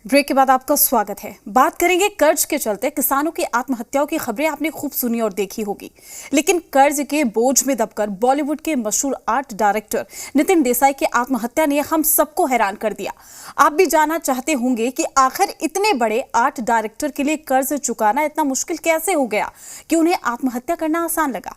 Break के बाद आपका स्वागत है। बात करेंगे कर्ज के चलते किसानों की आत्महत्याओं की खबरें आपने खूब सुनी और देखी होगी, लेकिन कर्ज के बोझ में दबकर बॉलीवुड के मशहूर आर्ट डायरेक्टर नितिन देसाई की आत्महत्या ने हम सबको हैरान कर दिया। आप भी जानना चाहते होंगे कि आखिर इतने बड़े आर्ट डायरेक्टर के लिए कर्ज चुकाना इतना मुश्किल कैसे हो गया कि उन्हें आत्महत्या करना आसान लगा।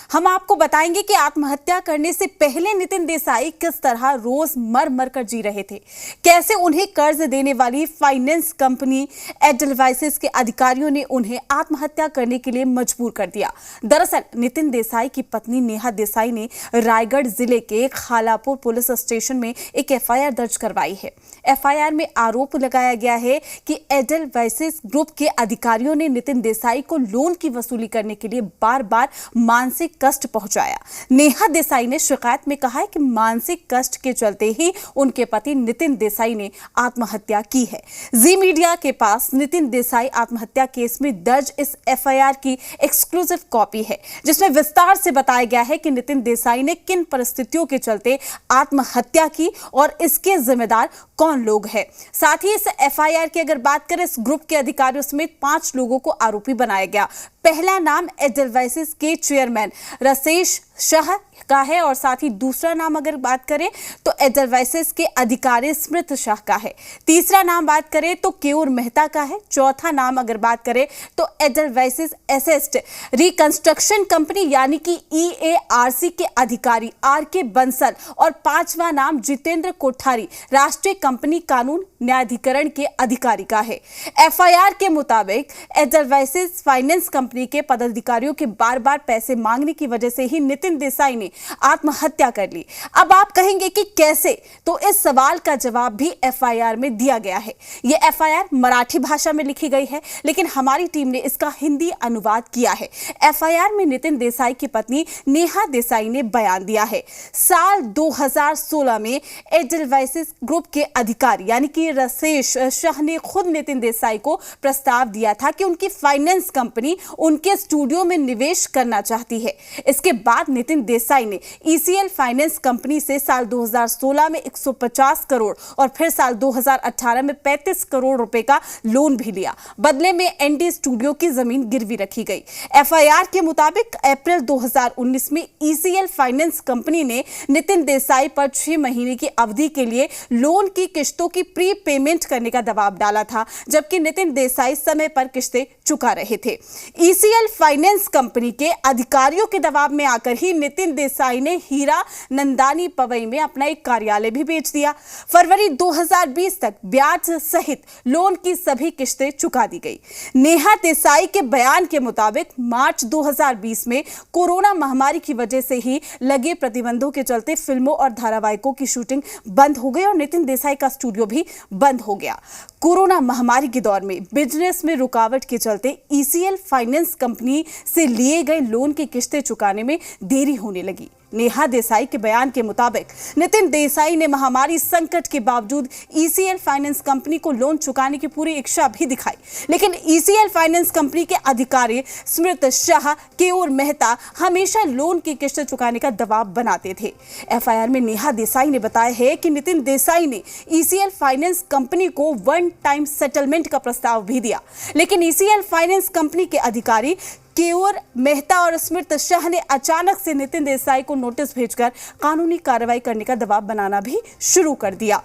हम आपको बताएंगे कि आत्महत्या करने से पहले नितिन देसाई किस तरह रोज मर मर कर जी रहे थे, कैसे उन्हें कर्ज देने वाली फाइनेंस कंपनी एडलवाइसेस के अधिकारियों ने उन्हें आत्महत्या करने के लिए मजबूर कर दिया। दरअसल नितिन देसाई की पत्नी नेहा देसाई ने रायगढ़ जिले के खालापुर पुलिस स्टेशन में एक एफआईआर दर्ज करवाई है। एफआईआर में आरोप लगाया गया है कि एडलवाइसेस ग्रुप के अधिकारियों ने नितिन देसाई को लोन की वसूली करने के लिए बार बार मानसिक कष्ट पहुंचाया। नेहा देसाई ने शिकायत में कहा है कि मानसिक कष्ट के चलते ही उनके पति नितिन देसाई ने आत्महत्या की है। जी मीडिया के पास नितिन देसाई आत्महत्या केस में दर्ज इस एफआईआर की एक्सक्लूसिव कॉपी है, जिसमें विस्तार से बताया गया है कि नितिन देसाई ने किन परिस्थितियों के चलते आत्महत्या की और इसके जिम्मेदार कौन लोग हैं। साथ ही इस एफआईआर की अगर बात करें, इस ग्रुप के अधिकारियों समेत 5 लोगों को आरोपी बनाया गया। पहला नाम एडलवाइसेस के चेयरमैन राजेश शाह का है और साथ ही दूसरा नाम अगर बात करें तो एडलवाइसेस के अधिकारी स्मृत शाह का है। तीसरा नाम बात करें तो केयूर मेहता का है। चौथा नाम अगर बात करें तो एडलवाइसेस एसेस्ट रिकंस्ट्रक्शन कंपनी यानी कि ईएआरसी के अधिकारी आरके बंसल और पांचवा नाम जितेंद्र कोठारी राष्ट्रीय कंपनी कानून न्यायाधिकरण के अधिकारी का है। एफआईआर के मुताबिक एडलवाइसेस फाइनेंस कंपनी के पदाधिकारियों के बार बार पैसे मांगने की वजह से ही नितिन देसाई ने आत्महत्या कर ली। अब आप कहेंगे कि कैसे, तो इस सवाल का जवाब भी एफआईआर में दिया गया है। यह एफआईआर मराठी भाषा में लिखी गई है, लेकिन हमारी टीम ने इसका हिंदी अनुवाद किया है। एफआईआर में नितिन देसाई की पत्नी नेहा देसाई ने बयान दिया है। साल 2016 में एडलवाइसेस ग्रुप के अधिकारी यानी कि राजेश शाह ने खुद नितिन देसाई को प्रस्ताव दिया था कि उनकी फाइनेंस कंपनी उनके स्टूडियो में निवेश करना चाहती है। इसके बाद नितिन देसाई ने ईसीएल फाइनेंस कंपनी से साल 2016 में 150 करोड़ और फिर साल 2018 में 35 करोड़ रुपए का लोन भी लिया। बदले में एनडी स्टूडियो की जमीन गिरवी रखी गई। एफआईआर के मुताबिक अप्रैल 2019 में ईसीएल फाइनेंस कंपनी ने नितिन देसाई पर 6 महीने की अवधि के लिए लोन की किश्तों की प्री पेमेंट करने का दबाव डाला था, जबकि नितिन देसाई समय पर किश्तें चुका रहे थे। ईसीएल फाइनेंस कंपनी के अधिकारियों के दबाव में आकर ही नितिन देसाई ने हीरा नंदानी पवई में अपना एक कार्यालय भी बेच दिया। फरवरी 2020 तक ब्याज सहित लोन की सभी किश्तें चुका दी गई। नेहा देसाई के बयान के मुताबिक मार्च 2020 में कोरोना महामारी की वजह से ही लगे प्रतिबंधों के चलते फिल्मों और धारावाहिकों की शूटिंग बंद हो गई और नितिन देसाई का स्टूडियो भी बंद हो गया। कोरोना महामारी के दौर में बिजनेस में रुकावट के चलते ईसीएल फाइनेंस कंपनी से लिए गए लोन की किश्तें चुकाने में देरी होने लगी। नेहा देसाई के बयान के मुताबिक नितिन देसाई ने महामारी संकट के बावजूद ईसीएल फाइनेंस कंपनी को लोन चुकाने की पूरी इच्छा भी दिखाई, लेकिन ईसीएल फाइनेंस कंपनी के अधिकारी स्मृत शाह, केयूर मेहता हमेशा लोन की किश्तें चुकाने का दबाव बनाते थे। एफआईआर में नेहा देसाई ने बताया है कि नितिन देसाई ने ईसीएल फाइनेंस कंपनी को वन टाइम सेटलमेंट का प्रस्ताव भी दिया, लेकिन ईसीएल फाइनेंस कंपनी के अधिकारी केयूर मेहता और स्मृत शाह ने अचानक से नितिन देसाई को नोटिस भेजकर कानूनी कार्रवाई करने का दबाव बनाना भी शुरू कर दिया।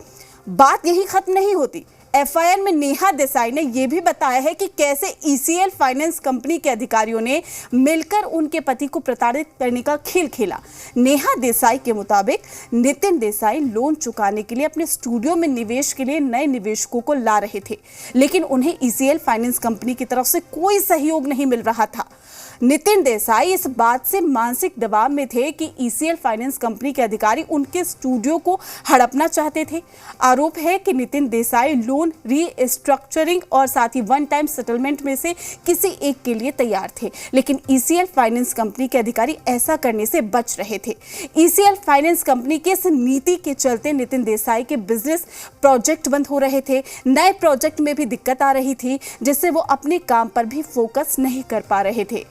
बात यही खत्म नहीं होती। एफआईआर में नेहा देसाई ने यह भी बताया है कि कैसे ईसीएल फाइनेंस कंपनी के अधिकारियों ने मिलकर उनके पति को प्रताड़ित करने का खेल खेला। नेहा देसाई के मुताबिक नितिन देसाई लोन चुकाने के लिए अपने स्टूडियो में निवेश के लिए नए निवेशकों को ला रहे थे, लेकिन उन्हें ईसीएल फाइनेंस कंपनी की तरफ से कोई सहयोग नहीं मिल रहा था। नितिन देसाई इस बात से मानसिक दबाव में थे कि ईसीएल फाइनेंस कंपनी के अधिकारी उनके स्टूडियो को हड़पना चाहते थे। आरोप है कि नितिन देसाई लोन रीस्ट्रक्चरिंग और साथ ही वन टाइम सेटलमेंट में से किसी एक के लिए तैयार थे, लेकिन ईसीएल फाइनेंस कंपनी के अधिकारी ऐसा करने से बच रहे थे। ईसीएल फाइनेंस कंपनी की इस नीति के चलते नितिन देसाई के बिजनेस प्रोजेक्ट बंद हो रहे थे। नए प्रोजेक्ट में भी दिक्कत आ रही थी, जिससे वो अपने काम पर भी फोकस नहीं कर पा रहे थे।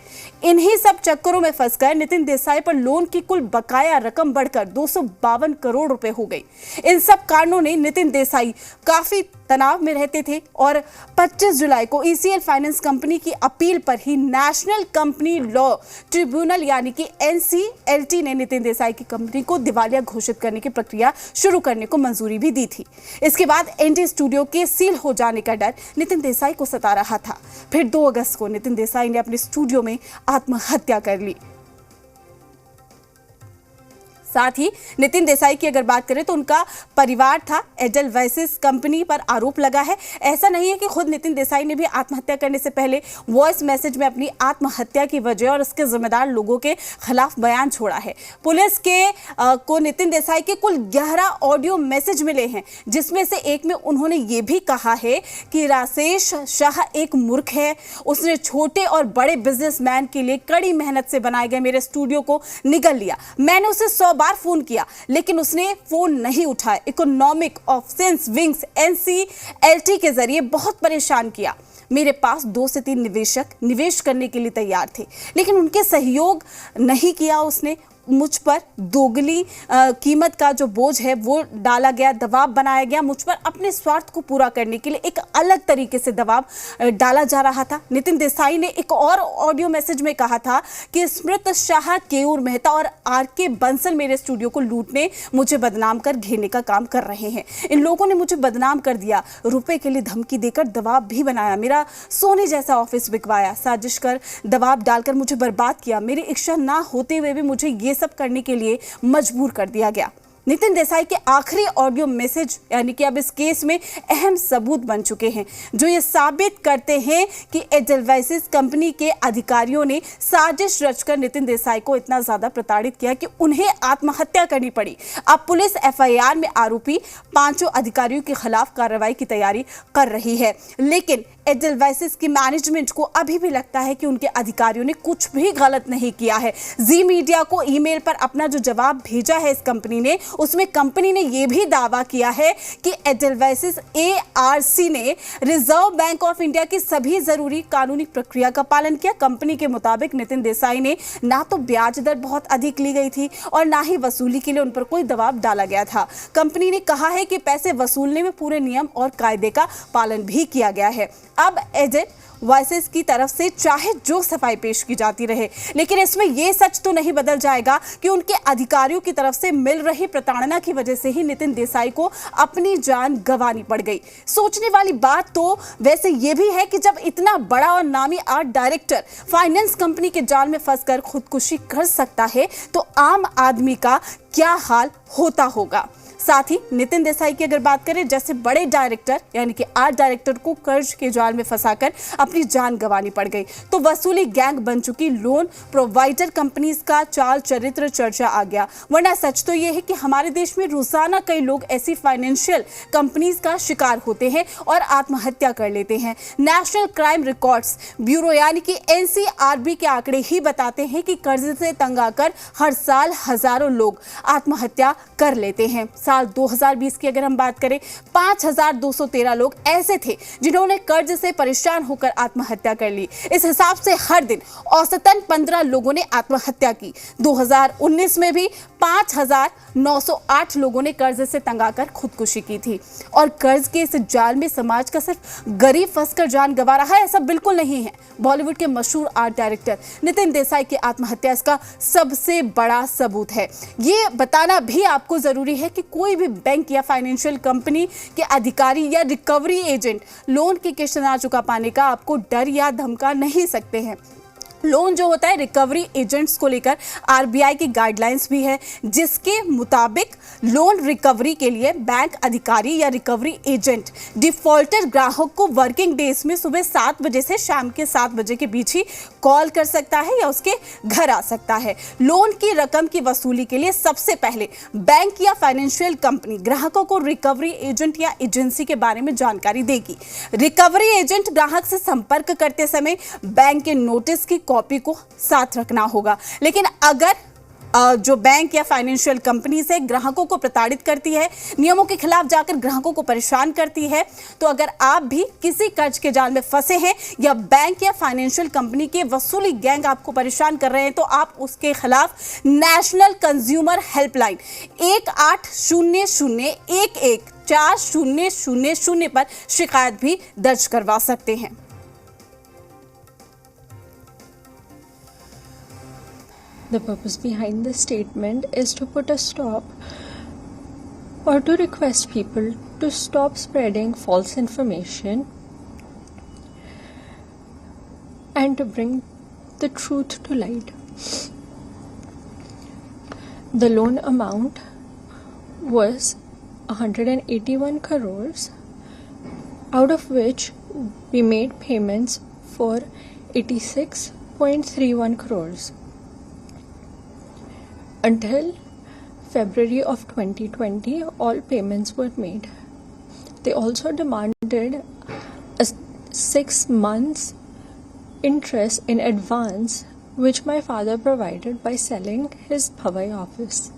इन्हीं सब चक्करों में फंसकर नितिन देसाई पर लोन की कुल बकाया रकम बढ़कर 252 करोड़ रुपए हो गई। इन सब कारणों ने नितिन देसाई काफी तनाव में रहते थे और 25 जुलाई को ईसीएल फाइनेंस कंपनी की अपील पर ही नेशनल कंपनी लॉ ट्रिब्यूनल यानी कि एनसीएलटी ने नितिन देसाई की कंपनी को दिवालिया घोषित करने की प्रक्रिया शुरू करने को मंजूरी भी दी थी। इसके बाद एनडी स्टूडियो के सील हो जाने का डर नितिन देसाई को सता रहा था। फिर 2 अगस्त को नितिन देसाई ने अपने स्टूडियो में आत्महत्या कर ली। साथ ही नितिन देसाई की अगर बात करें तो उनका परिवार था एडेलवाइस कंपनी पर आरोप लगा है। ऐसा नहीं है कि खुद नितिन देसाई ने भी आत्महत्या करने से पहले वॉइस मैसेज में अपनी आत्महत्या की वजह और उसके जिम्मेदार लोगों के खिलाफ बयान छोड़ा है। पुलिस के को नितिन देसाई के कुल 11 ऑडियो मैसेज मिले हैं, जिसमें से एक में उन्होंने ये भी कहा है कि राजेश शाह एक मूर्ख है, उसने छोटे और बड़े बिजनेसमैन के लिए कड़ी मेहनत से बनाए गए मेरे स्टूडियो को निगल लिया। मैंने उसे 100 बार फोन किया लेकिन उसने फोन नहीं उठाया। इकोनॉमिक ऑफेंस विंग्स एनसीएलटी के जरिए बहुत परेशान किया। मेरे पास 2 से 3 निवेशक निवेश करने के लिए तैयार थे लेकिन उनके सहयोग नहीं किया। उसने मुझ पर दोगुनी कीमत का जो बोझ है वो डाला गया, दबाव बनाया गया। मुझ पर अपने स्वार्थ को पूरा करने के लिए एक अलग तरीके से दबाव डाला जा रहा था। नितिन देसाई ने एक और ऑडियो मैसेज में कहा था कि स्मृत शाह, केयूर मेहता और आरके बंसल मेरे स्टूडियो को लूटने, मुझे बदनाम कर घेरने का काम कर रहे हैं। इन लोगों ने मुझे बदनाम कर दिया, रुपए के लिए धमकी देकर दबाव भी बनाया, मेरा सोने जैसा ऑफिस बिकवाया, साजिश कर दबाव डालकर मुझे बर्बाद किया। मेरी इच्छा ना होते हुए भी मुझे ये सब करने के लिए मजबूर कर दिया गया। नितिन देसाई के आखिरी ऑडियो मैसेज यानी कि अब इस केस में अहम सबूत बन चुके हैं जो ये साबित करते हैं कि एडेलवाइस कंपनी के अधिकारियों ने साजिश रचकर नितिन देसाई को इतना ज्यादा प्रताड़ित किया कि उन्हें आत्महत्या करनी पड़ी। अब पुलिस एफआईआर में आरोपी 5 अधिकारियों के खिलाफ कार्रवाई की तैयारी कर रही है, लेकिन एडेलवाइस की मैनेजमेंट को अभी भी लगता है कि उनके अधिकारियों ने कुछ भी गलत नहीं किया है। जी मीडिया को ईमेल पर अपना जो जवाब भेजा है इस कंपनी ने, उसमें कंपनी ने यह भी दावा किया है कि एडेलवाइस एआरसी ने रिजर्व बैंक ऑफ इंडिया की सभी जरूरी कानूनी प्रक्रिया का पालन किया। कंपनी के मुताबिक नितिन देसाई ने ना तो ब्याज दर बहुत अधिक ली गई थी और ना ही वसूली के लिए उन पर कोई दबाव डाला गया था। कंपनी ने कहा है कि पैसे वसूलने में पूरे नियम और कायदे का पालन भी किया गया है। अब एडेलवाइस की तरफ से चाहे जो सफाई पेश की जाती रहे, लेकिन इसमें यह सच तो नहीं बदल जाएगा कि उनके अधिकारियों की तरफ से मिल रही प्रताड़ना की वजह से ही नितिन देसाई को अपनी जान गंवानी पड़ गई। सोचने वाली बात तो वैसे यह भी है कि जब इतना बड़ा और नामी आर्ट डायरेक्टर फाइनेंस कंपनी के जाल में फंसकर खुदकुशी कर सकता है तो आम आदमी का क्या हाल होता होगा। साथ ही नितिन देसाई की अगर बात करें, जैसे बड़े डायरेक्टर यानी कि आर्ट डायरेक्टर को कर्ज के जाल में फंसाकर अपनी जान गंवानी पड़ गई तो वसूली गैंग बन चुकी लोन प्रोवाइडर कंपनीज का चाल चरित्र चर्चा आ गया। वरना सच तो यह है कि हमारे देश में रोजाना कई लोग ऐसी फाइनेंशियल कंपनीज का शिकार होते हैं और आत्महत्या कर लेते हैं। नेशनल क्राइम रिकॉर्ड्स ब्यूरो यानी कि एनसीआरबी के आंकड़े ही बताते हैं कि कर्ज से तंग आकर हर साल हजारों लोग आत्महत्या कर लेते हैं। साल 2020 की अगर हम बात करें, 5213 लोग ऐसे थे जिन्होंने कर्ज से परेशान होकर आत्महत्या कर ली। इस हिसाब से हर दिन औसतन 15 लोगों ने आत्महत्या की। 2019 में भी 5908 लोगों ने कर्ज से तंग आकर खुदकुशी की थी। और कर्ज के इस जाल में समाज का सिर्फ गरीब फंसकर जान गंवा रहा है, ऐसा बिल्कुल नहीं है। बॉलीवुड के मशहूर आर्ट डायरेक्टर नितिन देसाई की आत्महत्या इसका सबसे बड़ा सबूत है। ये बताना भी आपको जरूरी है कि कोई भी बैंक या फाइनेंशियल कंपनी के अधिकारी या रिकवरी एजेंट लोन की किस्त ना चुका पाने का आपको डर या धमका नहीं सकते हैं। लोन जो होता है रिकवरी एजेंट्स को लेकर आरबीआई की गाइडलाइंस भी है, जिसके मुताबिक लोन रिकवरी के लिए बैंक अधिकारी या रिकवरी एजेंट डिफॉल्टर ग्राहक को वर्किंग डेज में सुबह 7 बजे से शाम के 7 बजे के बीच ही कॉल कर सकता है या उसके घर आ सकता है। लोन की रकम की वसूली के लिए सबसे पहले बैंक या फाइनेंशियल कंपनी ग्राहकों को रिकवरी एजेंट या एजेंसी के बारे में जानकारी देगी। रिकवरी एजेंट ग्राहक से संपर्क करते समय बैंक के नोटिस की कॉपी को साथ रखना होगा। लेकिन अगर जो बैंक या फाइनेंशियल कंपनी से ग्राहकों को प्रताड़ित करती है, नियमों के खिलाफ जाकर ग्राहकों को परेशान करती है। तो अगर आप भी किसी कर्ज के जाल में फंसे हैं या बैंक या फाइनेंशियल कंपनी के वसूली गैंग आपको परेशान कर रहे हैं, तो आप उसके खिलाफ नेशनल कंज्यूमर हेल्पलाइन 1800114000 पर शिकायत भी दर्ज करवा सकते हैं। The purpose behind this statement is to put a stop or to request people to stop spreading false information and to bring the truth to light. The loan amount was 181 crores, out of which we made payments for 86.31 crores. Until February of 2020, all payments were made. They also demanded a 6 months interest in advance, which my father provided by selling his Bhavai office.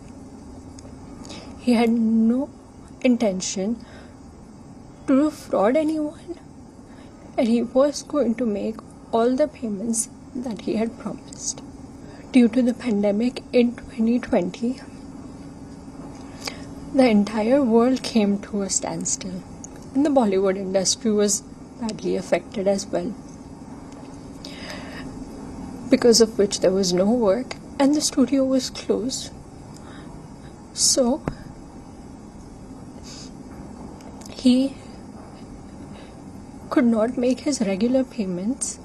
He had no intention to defraud anyone, and he was going to make all the payments that he had promised. Due to the pandemic in 2020, the entire world came to a standstill, and the Bollywood industry was badly affected as well, because of which there was no work and the studio was closed. So he could not make his regular payments,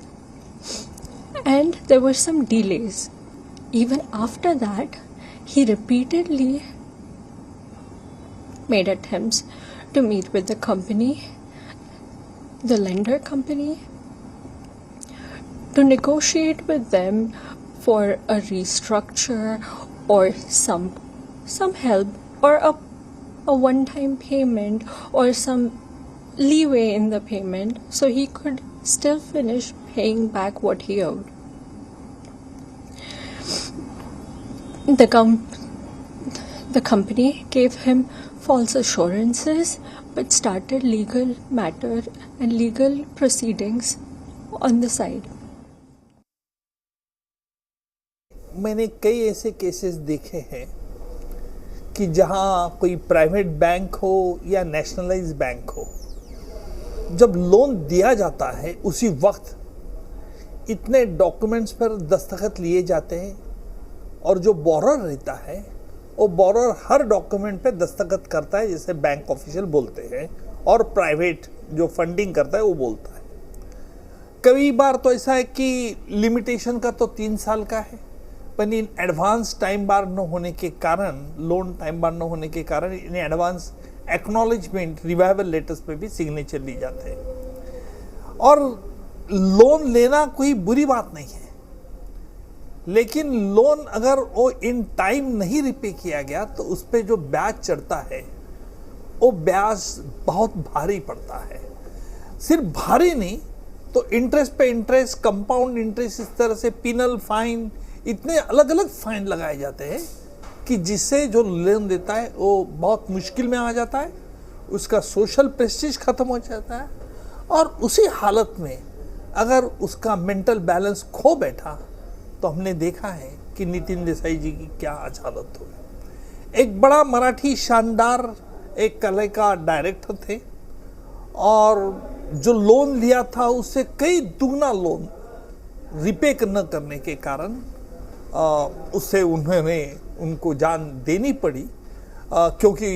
and there were some delays. Even after that, he repeatedly made attempts to meet with the company, the lender company, to negotiate with them for a restructure or some help or a one-time payment or some leeway in the payment so he could still finish paying back what he owed. The company gave him false assurances but started legal matter and legal proceedings on the side. मैंने कई ऐसे cases देखे हैं कि जहां कोई private bank हो या नेशनलाइज बैंक हो, जब लोन दिया जाता है उसी वक्त इतने डॉक्यूमेंट्स पर दस्तखत लिए जाते हैं और जो बोरर रहता है वो बोरर हर डॉक्यूमेंट पे दस्तखत करता है, जैसे बैंक ऑफिशियल बोलते हैं, और प्राइवेट जो फंडिंग करता है वो बोलता है। कई बार तो ऐसा है कि लिमिटेशन का तो 3 साल का है, पर इन एडवांस टाइम बार न होने के कारण, लोन टाइम बार न होने के कारण in advance acknowledgement revival letters पे भी सिग्नेचर ली जाते हैं। और लोन लेना कोई बुरी बात नहीं है, लेकिन लोन अगर वो इन टाइम नहीं रिपे किया गया तो उस पर जो ब्याज चढ़ता है वो ब्याज बहुत भारी पड़ता है। सिर्फ भारी नहीं तो इंटरेस्ट पे इंटरेस्ट, कंपाउंड इंटरेस्ट, इस तरह से पिनल फाइन, इतने अलग अलग फाइन लगाए जाते हैं कि जिससे जो लोन देता है वो बहुत मुश्किल में आ जाता है, उसका सोशल प्रेस्टीज खत्म हो जाता है, और उसी हालत में अगर उसका मेंटल बैलेंस खो बैठा तो हमने देखा है कि नितिन देसाई जी की क्या आज हालत हुई। एक बड़ा मराठी शानदार एक कला का डायरेक्टर थे और जो लोन लिया था उससे कई दुगना लोन रिपे न करने के कारण उससे उनको जान देनी पड़ी, क्योंकि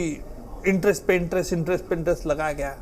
इंटरेस्ट पे इंटरेस्ट लगाया गया।